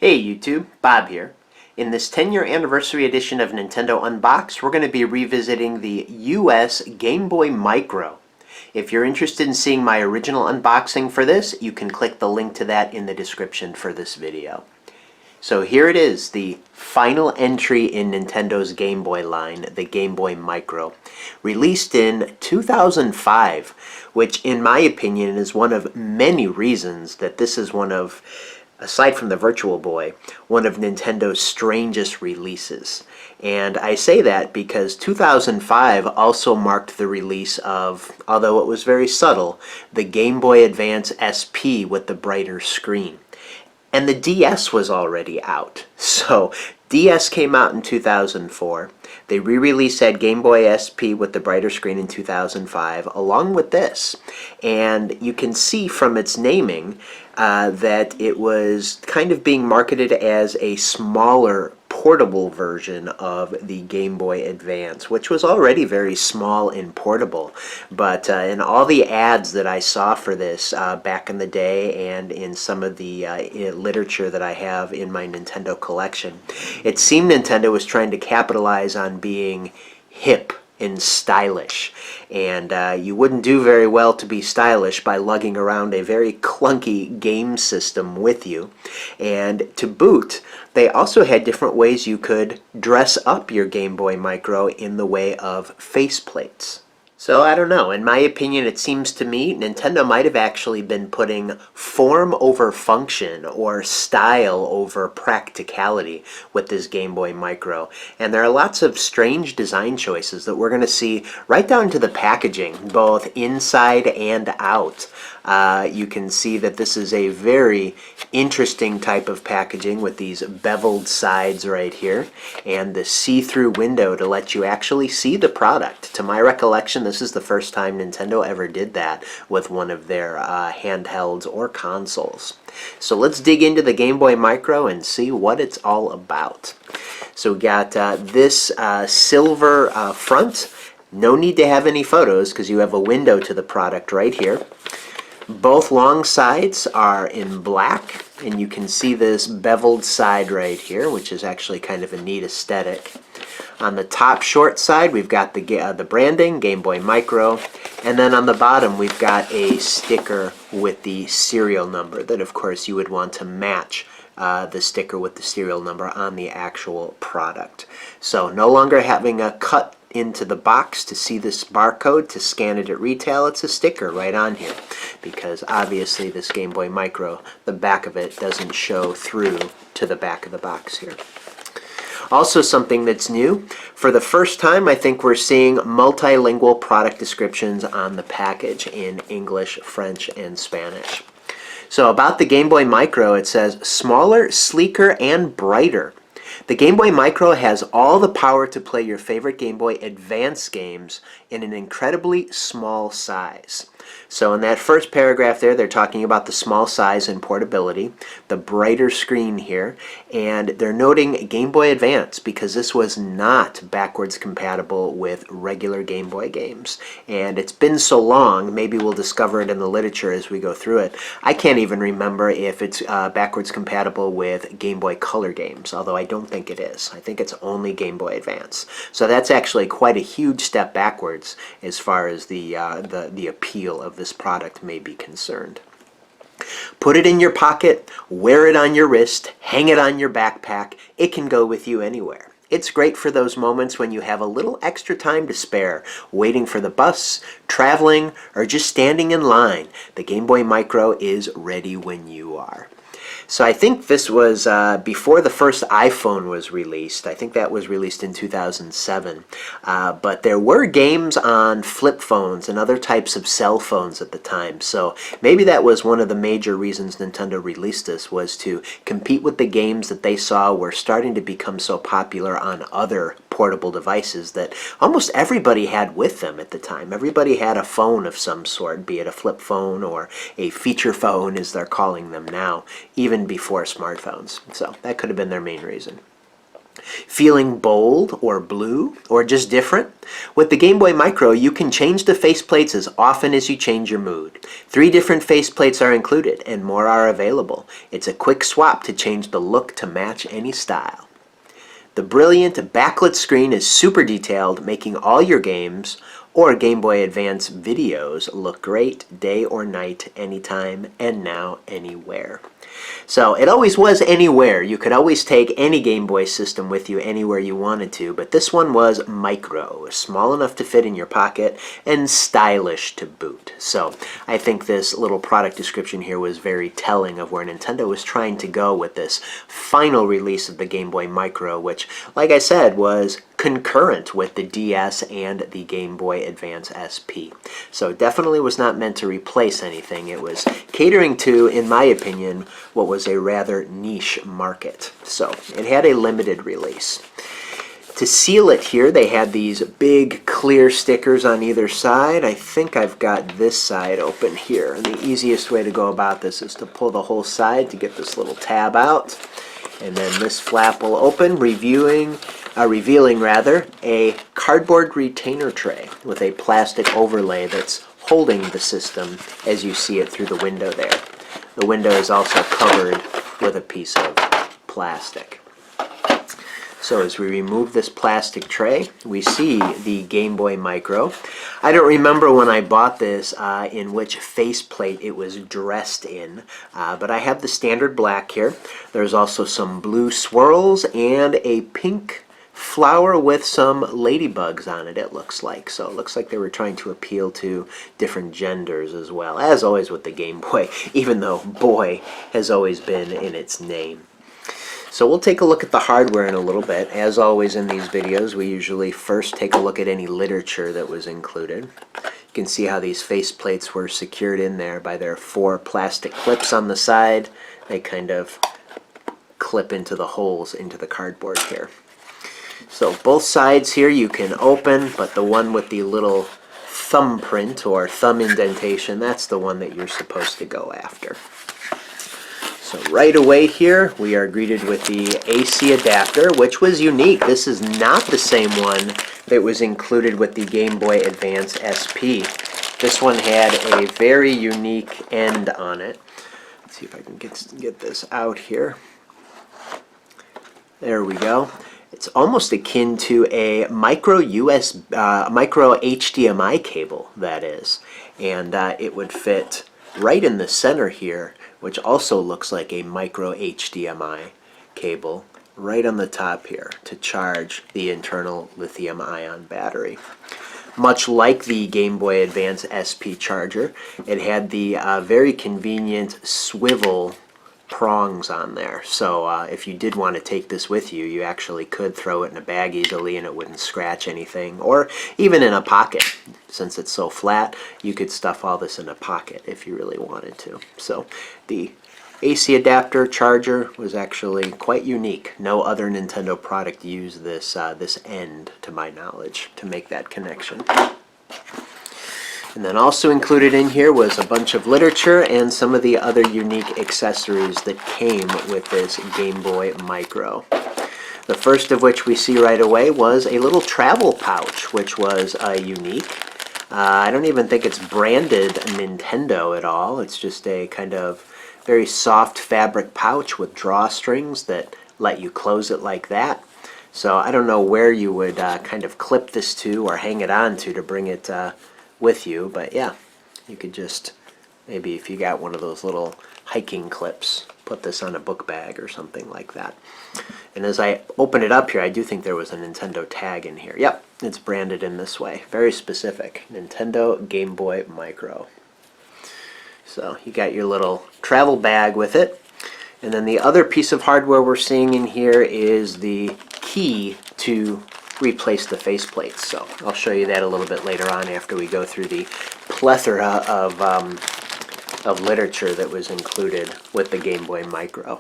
Hey YouTube, Bob here. In this 10-year anniversary edition of Nintendo Unboxed, we're going to be revisiting the US Game Boy Micro. If you're interested in seeing my original unboxing for this, you can click the link to that in the description for this video. So here it is, the final entry in Nintendo's Game Boy line, the Game Boy Micro. Released in 2005, which in my opinion is one of many reasons that this is one of, aside from the Virtual Boy, one of Nintendo's strangest releases. And I say that because 2005 also marked the release of, although it was very subtle, the Game Boy Advance SP with the brighter screen. And the DS was already out. So DS came out in 2004. They re-released that Game Boy SP with the brighter screen in 2005, along with this. And you can see from its naming that it was kind of being marketed as a smaller portable version of the Game Boy Advance, which was already very small and portable. But in all the ads that I saw for this back in the day and in some of the literature that I have in my Nintendo collection, it seemed Nintendo was trying to capitalize on being hip and stylish. And you wouldn't do very well to be stylish by lugging around a very clunky game system with you. And to boot, they also had different ways you could dress up your Game Boy Micro in the way of faceplates. So I don't know, in my opinion it seems to me Nintendo might have actually been putting form over function or style over practicality with this Game Boy Micro. And there are lots of strange design choices that we're going to see right down to the packaging, both inside and out. You can see that this is a very interesting type of packaging with these beveled sides right here and the see-through window to let you actually see the product. To my recollection, this is the first time Nintendo ever did that with one of their handhelds or consoles. So let's dig into the Game Boy Micro and see what it's all about. So we got this silver front. No need to have any photos because you have a window to the product right here. Both long sides are in black, and you can see this beveled side right here, which is actually kind of a neat aesthetic. On the top short side, we've got the branding, Game Boy Micro, and then on the bottom we've got a sticker with the serial number that, of course, you would want to match the sticker with the serial number on the actual product. So no longer having a cut into the box to see this barcode to scan it at retail. It's a sticker right on here because obviously this Game Boy Micro, the back of it doesn't show through to the back of the box here. Also something that's new, for the first time I think we're seeing multilingual product descriptions on the package in English, French, and Spanish. So about the Game Boy Micro, it says smaller, sleeker, and brighter. The Game Boy Micro has all the power to play your favorite Game Boy Advance games in an incredibly small size. So in that first paragraph there, they're talking about the small size and portability, the brighter screen here, and they're noting Game Boy Advance because this was not backwards compatible with regular Game Boy games. And it's been so long, maybe we'll discover it in the literature as we go through it. I can't even remember if it's backwards compatible with Game Boy Color games, although I don't think it is. I think it's only Game Boy Advance. So that's actually quite a huge step backwards as far as the appeal of this product may be concerned. Put it in your pocket, wear it on your wrist, hang it on your backpack. It can go with you anywhere. It's great for those moments when you have a little extra time to spare, waiting for the bus, traveling, or just standing in line. The Game Boy Micro is ready when you are. So I think this was before the first iPhone was released. I think that was released in 2007. But there were games on flip phones and other types of cell phones at the time. So maybe that was one of the major reasons Nintendo released this, was to compete with the games that they saw were starting to become so popular on other portable devices that almost everybody had with them at the time. Everybody had a phone of some sort, be it a flip phone or a feature phone as they're calling them now, even before smartphones. So that could have been their main reason. Feeling bold or blue or just different? With the Game Boy Micro, you can change the faceplates as often as you change your mood. 3 different faceplates are included and more are available. It's a quick swap to change the look to match any style. The brilliant backlit screen is super detailed, making all your games or Game Boy Advance videos look great day or night, anytime, and now anywhere. So it always was anywhere. You could always take any Game Boy system with you anywhere you wanted to, but this one was micro, small enough to fit in your pocket and stylish to boot. So I think this little product description here was very telling of where Nintendo was trying to go with this final release of the Game Boy Micro, which, like I said, was concurrent with the DS and the Game Boy Advance SP. So it definitely was not meant to replace anything. It was catering to, in my opinion, what was a rather niche market. So it had a limited release. To seal it here, they had these big clear stickers on either side. I think I've got this side open here. And the easiest way to go about this is to pull the whole side to get this little tab out. And then this flap will open, revealing a cardboard retainer tray with a plastic overlay that's holding the system as you see it through the window there. The window is also covered with a piece of plastic. So as we remove this plastic tray, we see the Game Boy Micro. I don't remember when I bought this in which faceplate it was dressed in, but I have the standard black here. There's also some blue swirls and a pink flower with some ladybugs on it, it looks like. So it looks like they were trying to appeal to different genders as well, as always with the Game Boy, even though boy has always been in its name. So we'll take a look at the hardware in a little bit. As always in these videos, we usually first take a look at any literature that was included. You can see how these faceplates were secured in there by their 4 plastic clips on the side. They kind of clip into the holes into the cardboard here. So both sides here you can open, but the one with the little thumbprint or thumb indentation, that's the one that you're supposed to go after. So right away here, we are greeted with the AC adapter, which was unique. This is not the same one that was included with the Game Boy Advance SP. This one had a very unique end on it. Let's see if I can get this out here. There we go. It's almost akin to a micro HDMI cable, that is. And it would fit right in the center here, which also looks like a micro HDMI cable right on the top here to charge the internal lithium-ion battery. Much like the Game Boy Advance SP charger, it had the very convenient swivel prongs on there. So if you did want to take this with you, you actually could throw it in a bag easily and it wouldn't scratch anything, or even in a pocket. Since it's so flat, you could stuff all this in a pocket if you really wanted to. So the AC adapter charger was actually quite unique. No other Nintendo product used this this end, to my knowledge, to make that connection. And then also included in here was a bunch of literature and some of the other unique accessories that came with this Game Boy Micro. The first of which we see right away was a little travel pouch, which was unique. I don't even think it's branded Nintendo at all. It's just a kind of very soft fabric pouch with drawstrings that let you close it like that. So I don't know where you would kind of clip this to or hang it on to bring it with you, but yeah, you could just, maybe if you got one of those little hiking clips, put this on a book bag or something like that. And as I open it up here, I do think there was a Nintendo tag in here. Yep, it's branded in this way. Very specific. Nintendo Game Boy Micro. So you got your little travel bag with it. And then the other piece of hardware we're seeing in here is the key to replace the faceplates. So I'll show you that a little bit later on after we go through the plethora of literature that was included with the Game Boy Micro.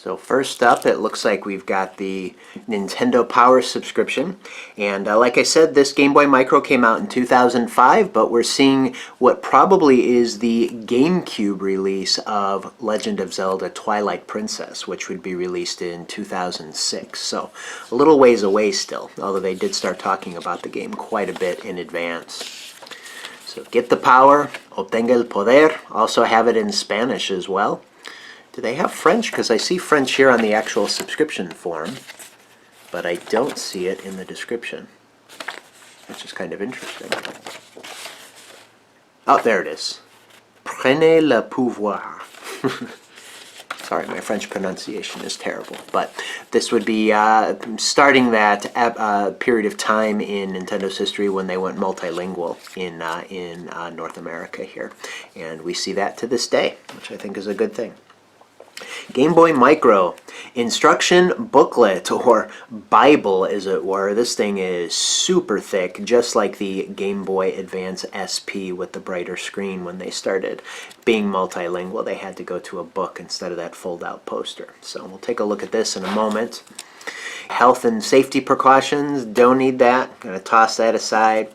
So first up, it looks like we've got the Nintendo Power subscription. And like I said, this Game Boy Micro came out in 2005, but we're seeing what probably is the GameCube release of Legend of Zelda Twilight Princess, which would be released in 2006. So a little ways away still, although they did start talking about the game quite a bit in advance. So get the power, obtenga el poder, also have it in Spanish as well. Do they have French? Because I see French here on the actual subscription form, but I don't see it in the description, which is kind of interesting. Oh, there it is. Prenez le pouvoir. Sorry, my French pronunciation is terrible, but this would be starting that period of time in Nintendo's history when they went multilingual in North America here, and we see that to this day, which I think is a good thing. Game Boy Micro instruction booklet, or Bible as it were. This thing is super thick, just like the Game Boy Advance SP with the brighter screen. When they started being multilingual, they had to go to a book instead of that fold-out poster. So we'll take a look at this in a moment. Health and safety precautions, don't need that. Gonna toss that aside.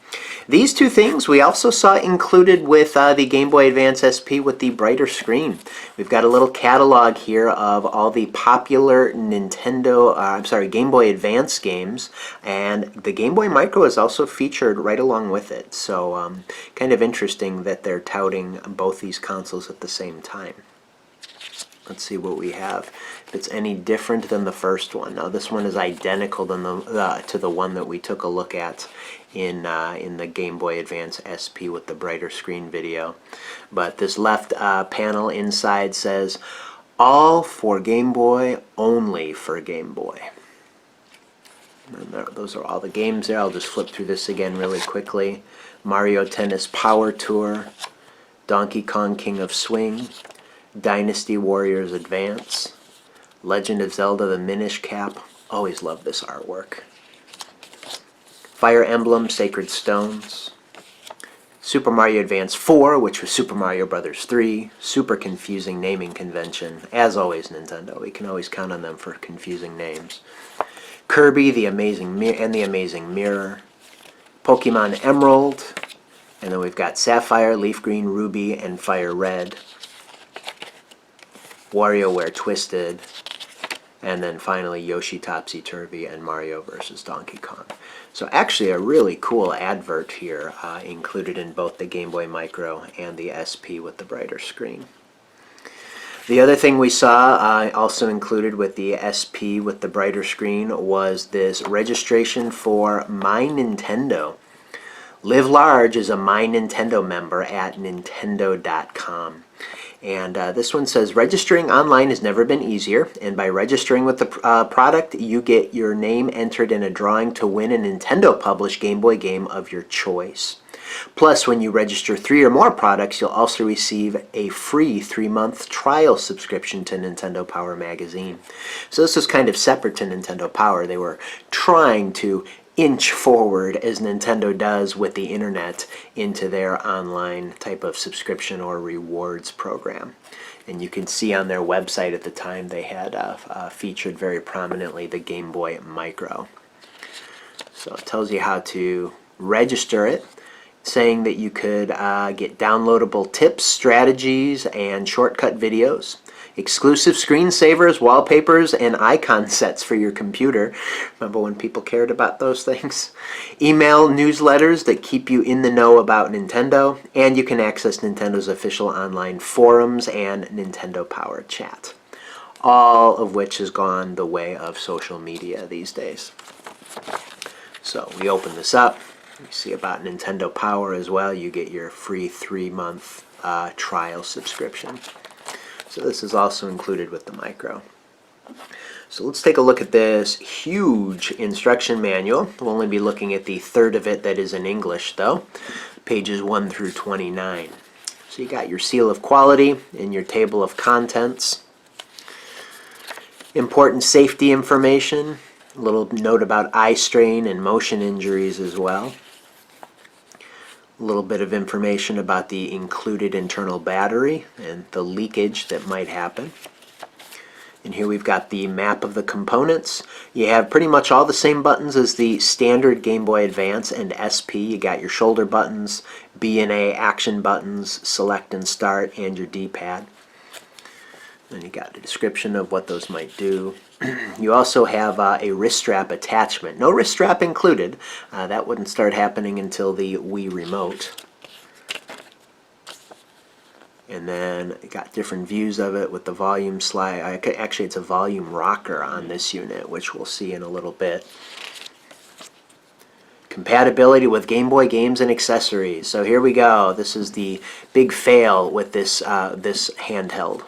These two things we also saw included with the Game Boy Advance SP with the brighter screen. We've got a little catalog here of all the popular Game Boy Advance games, and the Game Boy Micro is also featured right along with it. So kind of interesting that they're touting both these consoles at the same time. Let's see what we have. If it's any different than the first one. Now this one is identical to the one that we took a look at in the Game Boy Advance SP with the brighter screen video. But this left panel inside says, all for Game Boy, only for Game Boy. And those are all the games there. I'll just flip through this again really quickly. Mario Tennis Power Tour, Donkey Kong King of Swing, Dynasty Warriors Advance, Legend of Zelda the Minish Cap. Always love this artwork. Fire Emblem Sacred Stones, Super Mario Advance 4, which was Super Mario Bros. 3. Super confusing naming convention. As always, Nintendo. We can always count on them for confusing names. Kirby the Amazing Mirror, Pokemon Emerald, and then we've got Sapphire, Leaf Green, Ruby, and Fire Red. WarioWare Twisted, and then finally Yoshi Topsy Turvy and Mario vs. Donkey Kong. So actually a really cool advert here included in both the Game Boy Micro and the SP with the brighter screen. The other thing we saw also included with the SP with the brighter screen was this registration for My Nintendo. Live Large is a My Nintendo member at Nintendo.com. And this one says, registering online has never been easier, and by registering with the product, you get your name entered in a drawing to win a Nintendo-published Game Boy game of your choice. Plus, when you register 3 or more products, you'll also receive a free 3-month trial subscription to Nintendo Power magazine. So this is kind of separate to Nintendo Power. They were trying to inch forward, as Nintendo does with the internet, into their online type of subscription or rewards program. And you can see on their website at the time they had featured very prominently the Game Boy Micro. So it tells you how to register it, saying that you could get downloadable tips, strategies, and shortcut videos, exclusive screensavers, wallpapers, and icon sets for your computer. Remember when people cared about those things? Email newsletters that keep you in the know about Nintendo, and you can access Nintendo's official online forums and Nintendo Power Chat. All of which has gone the way of social media these days. So we open this up. You see about Nintendo Power as well. You get your free 3-month trial subscription. So this is also included with the Micro. So let's take a look at this huge instruction manual. We'll only be looking at the third of it that is in English though, pages 1 through 29. So you got your seal of quality and your table of contents. Important safety information, a little note about eye strain and motion injuries as well. A little bit of information about the included internal battery and the leakage that might happen. And here we've got the map of the components. You have pretty much all the same buttons as the standard Game Boy Advance and SP. You got your shoulder buttons, B and A action buttons, select and start, and your D-pad. And you got a description of what those might do. You also have a wrist strap attachment. No wrist strap included. That wouldn't start happening until the Wii Remote. And then you got different views of it with the volume slide. Actually, it's a volume rocker on this unit, which we'll see in a little bit. Compatibility with Game Boy games and accessories. So here we go. This is the big fail with this handheld.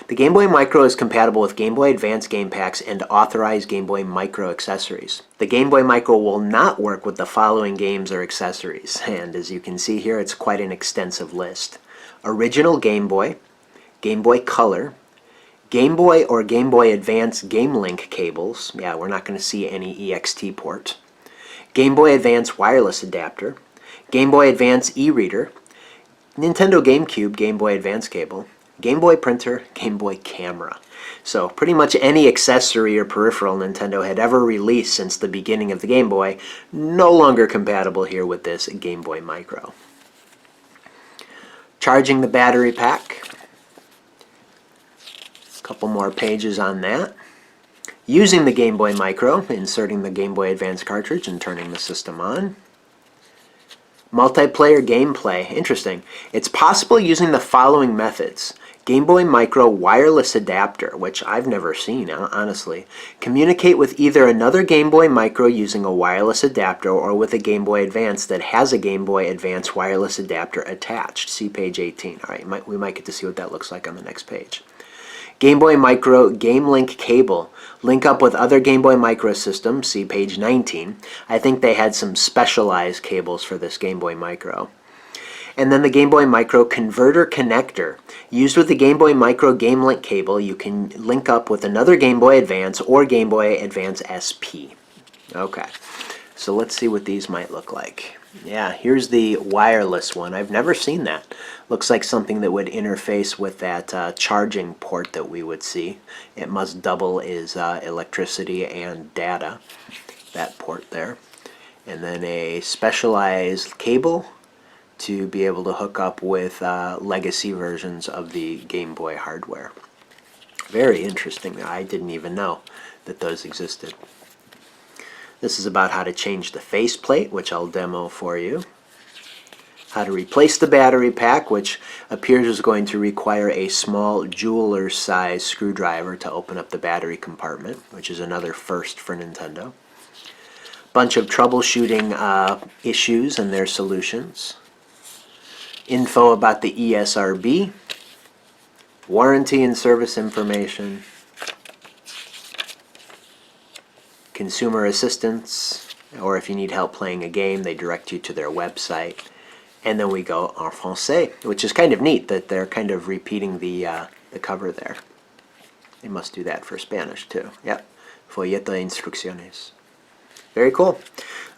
The Game Boy Micro is compatible with Game Boy Advance game packs and authorized Game Boy Micro accessories. The Game Boy Micro will not work with the following games or accessories, and as you can see here, it's quite an extensive list. Original Game Boy, Game Boy Color, Game Boy or Game Boy Advance Game Link cables. Yeah, we're not going to see any EXT port. Game Boy Advance wireless adapter, Game Boy Advance e-reader, Nintendo GameCube Game Boy Advance cable, Game Boy printer, Game Boy camera. So pretty much any accessory or peripheral Nintendo had ever released since the beginning of the Game Boy, no longer compatible here with this Game Boy Micro. Charging the battery pack. A couple more pages on that. Using the Game Boy Micro, inserting the Game Boy Advance cartridge and turning the system on. Multiplayer gameplay. Interesting. It's possible using the following methods. Game Boy Micro wireless adapter, which I've never seen, honestly. Communicate with either another Game Boy Micro using a wireless adapter or with a Game Boy Advance that has a Game Boy Advance wireless adapter attached. See page 18. All right, we might get to see what that looks like on the next page. Game Boy Micro Game Link cable. Link up with other Game Boy Micro systems. See page 19. I think they had some specialized cables for this Game Boy Micro. And then the Game Boy Micro converter connector. Used with the Game Boy Micro Game Link cable, you can link up with another Game Boy Advance or Game Boy Advance SP. Okay, so let's see what these might look like. Yeah, here's the wireless one. I've never seen that. Looks like something that would interface with that charging port that we would see. It must double as electricity and data, that port there. And then a specialized cable to be able to hook up with legacy versions of the Game Boy hardware. Very interesting. I didn't even know that those existed. This is about how to change the faceplate, which I'll demo for you. How to replace the battery pack, which appears is going to require a small jeweler's size screwdriver to open up the battery compartment, which is another first for Nintendo. Bunch of troubleshooting issues and their solutions. Info about the ESRB, warranty and service information, consumer assistance, or if you need help playing a game, they direct you to their website. And then we go en français, which is kind of neat that they're kind of repeating the cover there. They must do that for Spanish too. Yep, folleto de instrucciones. Very cool.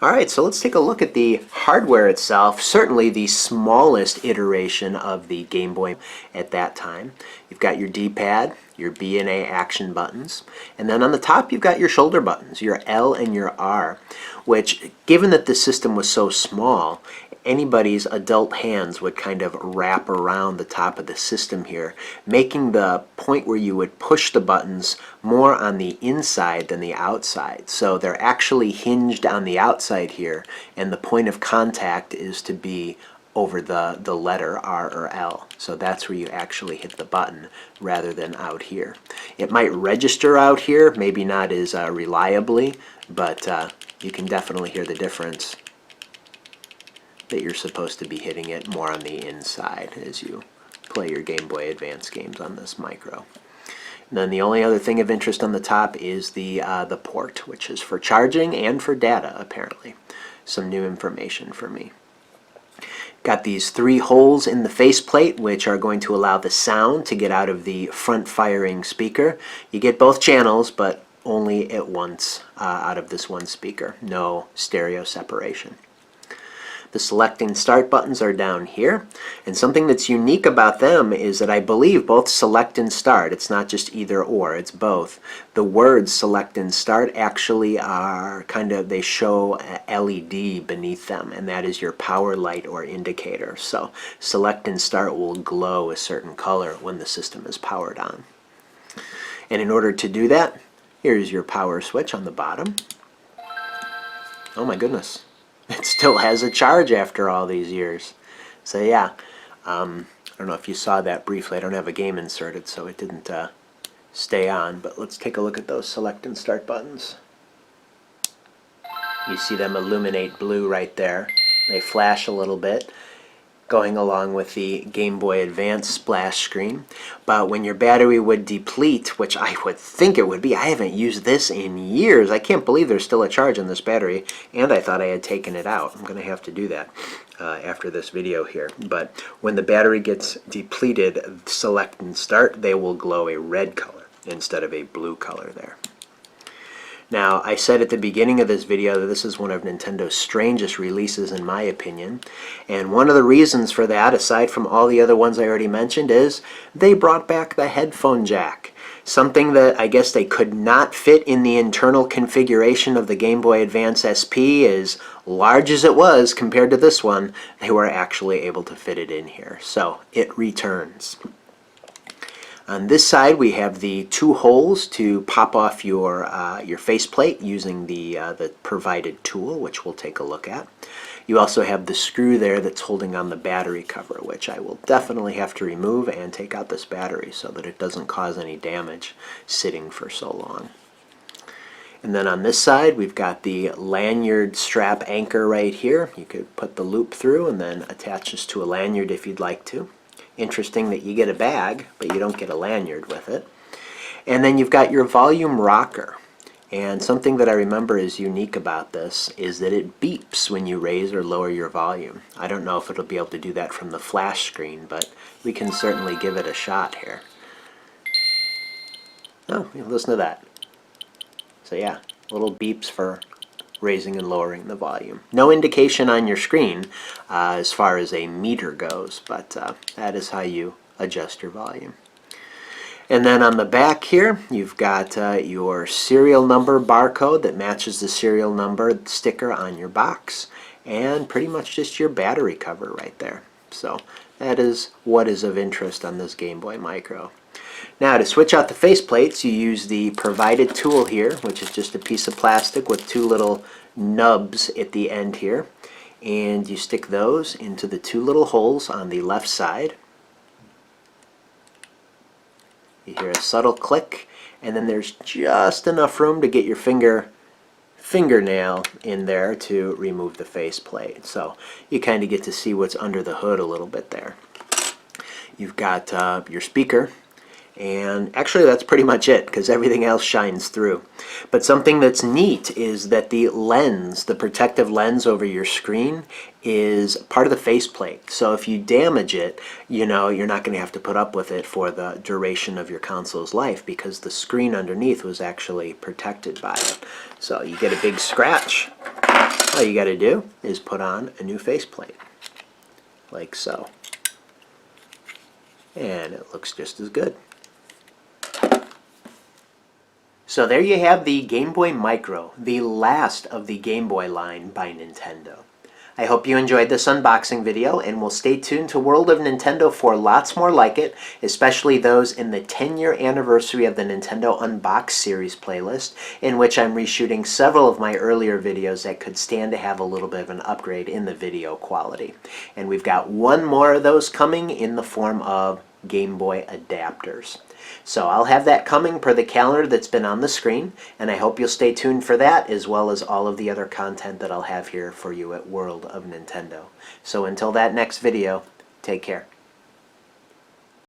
Alright, so let's take a look at the hardware itself. Certainly the smallest iteration of the Game Boy at that time. You've got your D-pad, your B and A action buttons, and then on the top you've got your shoulder buttons, your L and your R, which, given that the system was so small, anybody's adult hands would kind of wrap around the top of the system here, making the point where you would push the buttons more on the inside than the outside. So they're actually hinged on the outside here, and the point of contact is to be over the letter R or L. So that's where you actually hit the button rather than out here. It might register out here, maybe not as reliably, but you can definitely hear the difference that you're supposed to be hitting it more on the inside as you play your Game Boy Advance games on this micro. And then the only other thing of interest on the top is the port, which is for charging and for data, apparently. Some new information for me. Got these 3 holes in the faceplate, which are going to allow the sound to get out of the front firing speaker. You get both channels, but only at once out of this one speaker. No stereo separation. The select and start buttons are down here, and something that's unique about them is that I believe both select and start, it's not just either or, it's both. The words select and start actually are they show a LED beneath them, and that is your power light or indicator. So select and start will glow a certain color when the system is powered on. And in order to do that, here's your power switch on the bottom. Oh my goodness. It still has a charge after all these years. So yeah, I don't know if you saw that briefly. I don't have a game inserted, so it didn't stay on. But let's take a look at those select and start buttons. You see them illuminate blue right there. They flash a little bit, going along with the Game Boy Advance splash screen. But when your battery would deplete, which I would think it would be, I haven't used this in years. I can't believe there's still a charge on this battery, and I thought I had taken it out. I'm going to have to do that after this video here. But when the battery gets depleted, select and start, they will glow a red color instead of a blue color there. Now, I said at the beginning of this video that this is one of Nintendo's strangest releases in my opinion, and one of the reasons for that, aside from all the other ones I already mentioned, is they brought back the headphone jack. Something that I guess they could not fit in the internal configuration of the Game Boy Advance SP. As large as it was compared to this one, they were actually able to fit it in here. So it returns. On this side, we have the two holes to pop off your faceplate using the provided tool, which we'll take a look at. You also have the screw there that's holding on the battery cover, which I will definitely have to remove and take out this battery so that it doesn't cause any damage sitting for so long. And then on this side, we've got the lanyard strap anchor right here. You could put the loop through and then attach this to a lanyard if you'd like to. Interesting that you get a bag, but you don't get a lanyard with it. And then you've got your volume rocker. And something that I remember is unique about this is that it beeps when you raise or lower your volume. I don't know if it'll be able to do that from the flash screen, but we can certainly give it a shot here. Oh, listen to that. So yeah, little beeps for raising and lowering the volume. No indication on your screen as far as a meter goes, but that is how you adjust your volume. And then on the back here, you've got your serial number barcode that matches the serial number sticker on your box, and pretty much just your battery cover right there. So that is what is of interest on this Game Boy Micro. Now, to switch out the faceplates, you use the provided tool here, which is just a piece of plastic with two little nubs at the end here. And you stick those into the two little holes on the left side. You hear a subtle click, and then there's just enough room to get your fingernail in there to remove the faceplate. So you kind of get to see what's under the hood a little bit there. You've got your speaker, and actually that's pretty much it because everything else shines through. But something that's neat is that the lens, the protective lens over your screen, is part of the faceplate. So if you damage it, you know, you're not going to have to put up with it for the duration of your console's life because the screen underneath was actually protected by it. So you get a big scratch, all you got to do is put on a new faceplate, like so. And it looks just as good. So there you have the Game Boy Micro, the last of the Game Boy line by Nintendo. I hope you enjoyed this unboxing video, and will stay tuned to World of Nintendo for lots more like it, especially those in the 10-year anniversary of the Nintendo Unboxed series playlist, in which I'm reshooting several of my earlier videos that could stand to have a little bit of an upgrade in the video quality. And we've got one more of those coming in the form of Game Boy adapters. So I'll have that coming per the calendar that's been on the screen, and I hope you'll stay tuned for that, as well as all of the other content that I'll have here for you at World of Nintendo. So until that next video, take care.